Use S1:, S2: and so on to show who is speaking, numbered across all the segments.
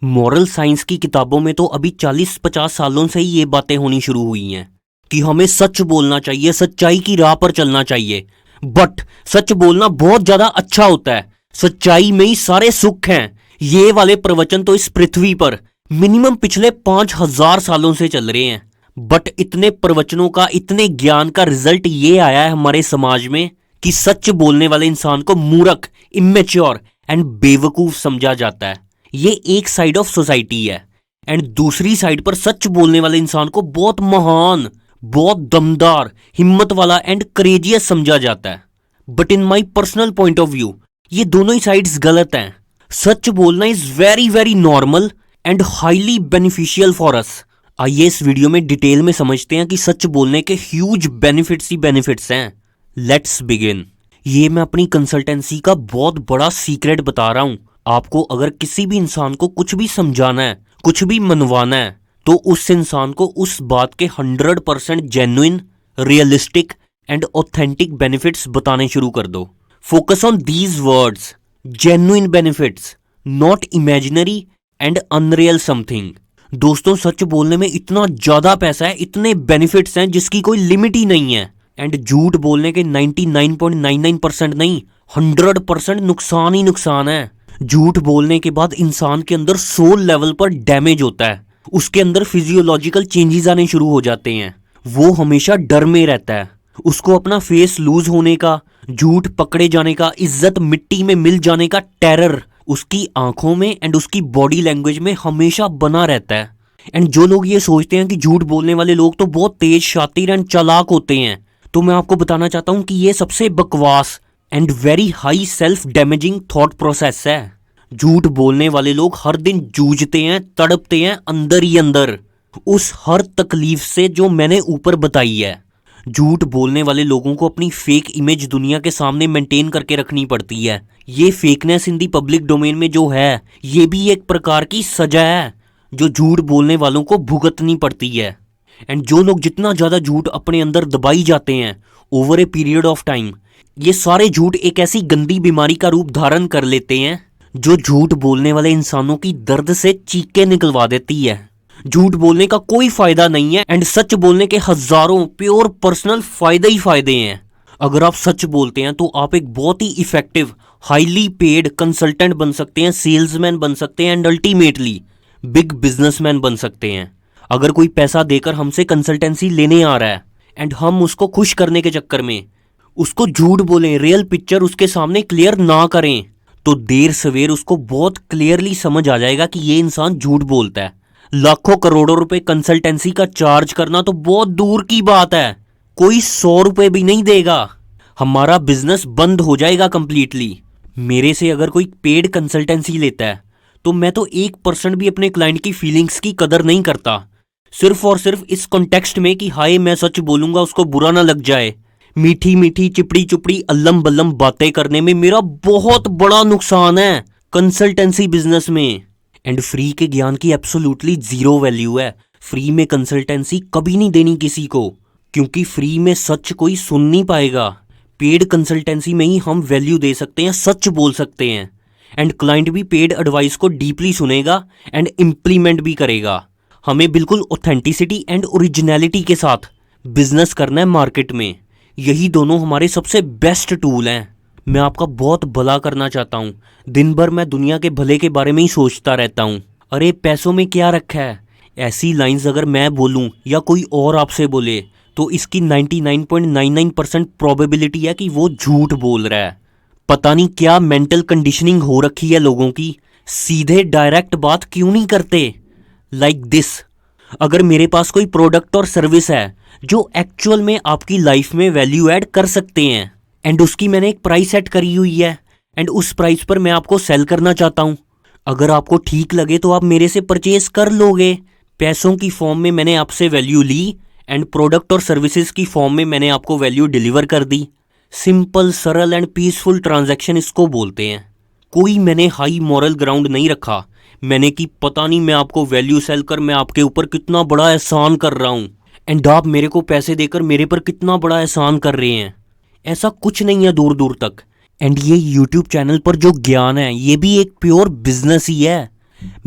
S1: Moral science की किताबों में तो अभी 40-50 सालों से ही ये बातें होनी शुरू हुई हैं कि हमें सच बोलना चाहिए, सच्चाई की राह पर चलना चाहिए। बट सच बोलना बहुत ज्यादा अच्छा होता है, सच्चाई में ही सारे सुख हैं। ये वाले प्रवचन तो इस पृथ्वी पर मिनिमम पिछले 5000 सालों से चल रहे हैं। बट इतने प्रवचनों का, इतने ज्ञान का रिजल्ट ये आया है हमारे समाज में कि सच बोलने वाले इंसान को मूर्ख, इमेच्योर एंड बेवकूफ समझा जाता है। ये एक साइड ऑफ सोसाइटी है। एंड दूसरी साइड पर सच बोलने वाले इंसान को बहुत महान, बहुत दमदार, हिम्मत वाला एंड करेजियस समझा जाता है। But in my personal point of view ये दोनों ही साइड्स गलत हैं। सच बोलना is very very normal and highly beneficial for us. आइए इस वीडियो में डिटेल में समझते हैं कि सच बोलने के ह्यूज बेनिफिट्स ही बेनिफिट्स हैं। Let's begin. ये मैं अपनी कंसल्टेंसी का बहुत बड़ा सीक्रेट बता रहा हूं आपको। अगर किसी भी इंसान को कुछ भी समझाना है, कुछ भी मनवाना है, तो उस इंसान को उस बात के 100% genuine, realistic and authentic benefits बताने शुरू कर दो। Focus on these words, genuine benefits, not imaginary and unreal something. दोस्तों, सच बोलने में इतना ज्यादा पैसा है, इतने बेनिफिट्स हैं जिसकी कोई लिमिट ही नहीं है। एंड झूठ बोलने के 99.99% नहीं, 100% नुकसान ही नुकसान है। झूठ बोलने के बाद इंसान के अंदर सोल लेवल पर डैमेज होता है, उसके अंदर फिजियोलॉजिकल चेंजेस आने शुरू हो जाते हैं। वो हमेशा डर में रहता है, उसको अपना फेस लूज होने का, झूठ पकड़े जाने का, इज्जत मिट्टी में मिल जाने का टेरर उसकी आंखों में एंड उसकी बॉडी लैंग्वेज में हमेशा बना रहता है। एंड जो लोग ये सोचते हैं कि झूठ बोलने वाले लोग तो बहुत तेज, शातिर एंड चालाक होते हैं, तो मैं आपको बताना चाहता हूं कि ये सबसे बकवास and very high self damaging thought process है। झूठ बोलने वाले लोग हर दिन जूझते हैं, तड़पते हैं अंदर ही अंदर उस हर तकलीफ से जो मैंने ऊपर बताई है। झूठ बोलने वाले लोगों को अपनी फेक इमेज दुनिया के सामने मेंटेन करके रखनी पड़ती है। ये फेकनेस इन दी पब्लिक डोमेन में जो है, ये भी एक प्रकार की सजा है जो झूठ बोलने वालों को भुगतनी पड़ती है। एंड जो लोग जितना ज़्यादा झूठ अपने अंदर दबाई जाते हैं over a period of time, ये सारे झूठ एक ऐसी गंदी बीमारी का रूप धारण कर लेते हैं जो झूठ बोलने वाले इंसानों की दर्द से चीखें निकलवा देती है। झूठ बोलने का कोई फायदा नहीं है एंड सच बोलने के हजारों प्योर पर्सनल फायदे ही फायदे हैं। अगर आप सच बोलते हैं तो आप एक बहुत ही इफेक्टिव, हाईली पेड कंसल्टेंट बन सकते हैं, सेल्समैन बन सकते हैं एंड अल्टीमेटली बिग बिजनेसमैन बन सकते हैं। अगर कोई पैसा देकर हमसे कंसल्टेंसी लेने आ रहा है एंड हम उसको खुश करने के चक्कर में उसको झूठ बोलें, रियल पिक्चर उसके सामने क्लियर ना करें, तो देर सवेर उसको बहुत क्लियरली समझ आ जाएगा कि ये इंसान झूठ बोलता है। लाखों करोड़ों रुपए कंसल्टेंसी का चार्ज करना तो बहुत दूर की बात है, कोई 100 रुपए भी नहीं देगा। हमारा बिजनेस बंद हो जाएगा कंप्लीटली। मेरे से अगर कोई पेड कंसल्टेंसी लेता है तो मैं तो 1% भी अपने क्लाइंट की फीलिंग्स की कदर नहीं करता, सिर्फ और सिर्फ इस कॉन्टेक्स्ट में कि हाय मैं सच बोलूंगा उसको बुरा ना लग जाए। मीठी मीठी चिपड़ी चुपड़ी अल्लम बल्लम बातें करने में मेरा बहुत बड़ा नुकसान है कंसल्टेंसी बिजनेस में। एंड फ्री के ज्ञान की एब्सोल्युटली जीरो वैल्यू है। फ्री में कंसल्टेंसी कभी नहीं देनी किसी को, क्योंकि फ्री में सच कोई सुन नहीं पाएगा। पेड कंसल्टेंसी में ही हम वैल्यू दे सकते हैं, सच बोल सकते हैं एंड क्लाइंट भी पेड एडवाइस को डीपली सुनेगा एंड इम्प्लीमेंट भी करेगा। हमें बिल्कुल ऑथेंटिसिटी एंड ओरिजिनलिटी के साथ बिजनेस करना है मार्केट में। यही दोनों हमारे सबसे बेस्ट टूल हैं। मैं आपका बहुत भला करना चाहता हूँ। दिन भर मैं दुनिया के भले के बारे में ही सोचता रहता हूँ। अरे पैसों में क्या रखा है, ऐसी लाइंस अगर मैं बोलूँ या कोई और आपसे बोले तो इसकी 99.99% प्रोबेबिलिटी है कि वो झूठ बोल रहा है। पता नहीं क्या मेंटल कंडीशनिंग हो रखी है लोगों की, सीधे डायरेक्ट बात क्यों नहीं करते लाइक दिस। अगर मेरे पास कोई प्रोडक्ट और सर्विस है जो एक्चुअल में आपकी लाइफ में वैल्यू ऐड कर सकते हैं एंड उसकी मैंने एक प्राइस सेट करी हुई है एंड उस प्राइस पर मैं आपको सेल करना चाहता हूं, अगर आपको ठीक लगे तो आप मेरे से परचेज कर लोगे। पैसों की फॉर्म में मैंने आपसे वैल्यू ली एंड प्रोडक्ट और सर्विसेज की फॉर्म में मैंने आपको वैल्यू डिलीवर कर दी। सिंपल, सरल एंड पीसफुल ट्रांजैक्शन इसको बोलते हैं। कोई मैंने हाई मॉरल ग्राउंड नहीं रखा, मैंने कि पता नहीं मैं आपको वैल्यू सेल कर मैं आपके ऊपर कितना बड़ा एहसान कर रहा हूँ एंड आप मेरे को पैसे देकर मेरे पर कितना बड़ा एहसान कर रहे हैं। ऐसा कुछ नहीं है दूर दूर तक। एंड ये YouTube चैनल पर जो ज्ञान है ये भी एक प्योर बिजनेस ही है।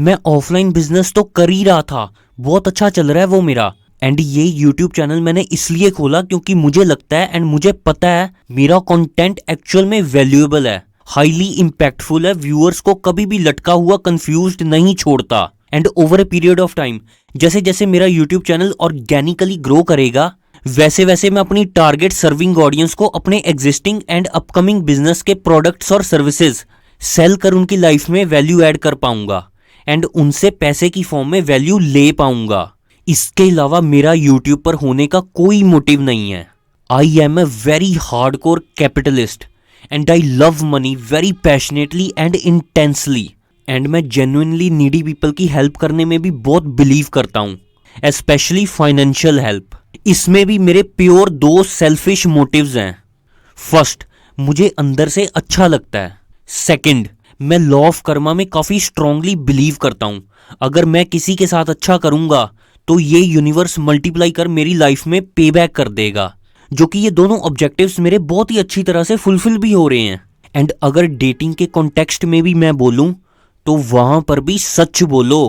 S1: मैं ऑफलाइन बिजनेस तो कर ही रहा था, बहुत अच्छा चल रहा है वो मेरा। एंड ये यूट्यूब चैनल मैंने इसलिए खोला क्योंकि मुझे लगता है एंड मुझे पता है मेरा कंटेंट एक्चुअल में वैल्यूएबल है, हाईली इम्पैक्टफुल है, व्यूअर्स को कभी भी लटका हुआ कंफ्यूज्ड नहीं छोड़ता। And over a period of time जैसे जैसे मेरा यूट्यूब चैनल ऑर्गेनिकली ग्रो करेगा वैसे वैसे मैं अपनी टारगेट सर्विंग ऑडियंस को अपने एग्जिस्टिंग एंड अपकमिंग बिजनेस के प्रोडक्ट्स और सर्विसेज सेल कर उनकी लाइफ में वैल्यू ऐड कर पाऊंगा एंड उनसे पैसे की फॉर्म में वैल्यू ले पाऊंगा। इसके अलावा मेरा यूट्यूब पर होने का कोई मोटिव नहीं है। I am a very hardcore capitalist and I love money very passionately and intensely. And मैं जेन्युइनली नीडी पीपल की हेल्प करने में भी बहुत बिलीव करता हूँ, स्पेशली फाइनेंशियल हेल्प। इसमें भी मेरे प्योर दो सेल्फिश मोटिव्स हैं। फर्स्ट, मुझे अंदर से अच्छा लगता है। सेकंड, मैं लॉ ऑफ कर्मा में काफ़ी स्ट्रांगली बिलीव करता हूँ। अगर मैं किसी के साथ अच्छा करूँगा तो ये यूनिवर्स मल्टीप्लाई कर मेरी लाइफ में पे बैक कर देगा, जो कि ये दोनों ऑब्जेक्टिव्स मेरे बहुत ही अच्छी तरह से फुलफिल भी हो रहे हैं। एंड अगर डेटिंग के कॉन्टेक्स्ट में भी मैं बोलूँ तो वहाँ पर भी सच बोलो।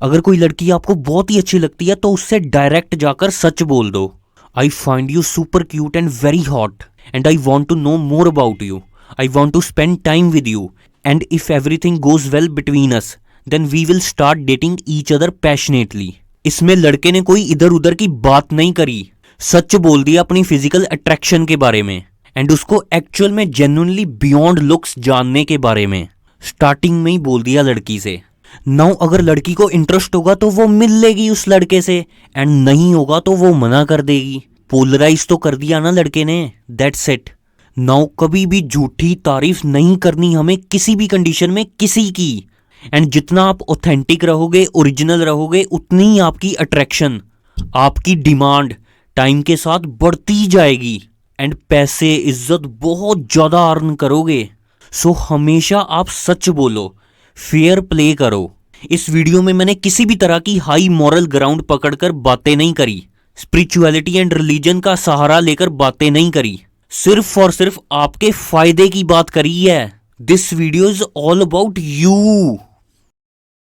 S1: अगर कोई लड़की आपको बहुत ही अच्छी लगती है तो उससे डायरेक्ट जाकर सच बोल दो, I find you super cute and very hot and I want to know more about you, I want to spend time with you and if everything goes well between us then we will start dating each other passionately. इसमें लड़के ने कोई इधर उधर की बात नहीं करी, सच बोल दिया अपनी फिजिकल अट्रैक्शन के बारे में एंड उसको एक्चुअल में जेन्युइनली बियॉन्ड लुक्स जानने के बारे में स्टार्टिंग में ही बोल दिया लड़की से। नाउ अगर लड़की को इंटरेस्ट होगा तो वो मिल लेगी उस लड़के से एंड नहीं होगा तो वो मना कर देगी। पोलराइज तो कर दिया ना लड़के ने, दैट्स इट। नाउ कभी भी झूठी तारीफ नहीं करनी हमें किसी भी कंडीशन में किसी की। एंड जितना आप ऑथेंटिक रहोगे, ओरिजिनल रहोगे, उतनी ही आपकी अट्रैक्शन, आपकी डिमांड टाइम के साथ बढ़ती जाएगी एंड पैसे इज्जत बहुत ज्यादा अर्न करोगे। सो हमेशा आप सच बोलो, फेयर प्ले करो। इस वीडियो में मैंने किसी भी तरह की हाई मॉरल ग्राउंड पकड़कर बातें नहीं करी, स्पिरिचुअलिटी एंड रिलीजन का सहारा लेकर बातें नहीं करी, सिर्फ और सिर्फ आपके फायदे की बात करी है। This video is all about you.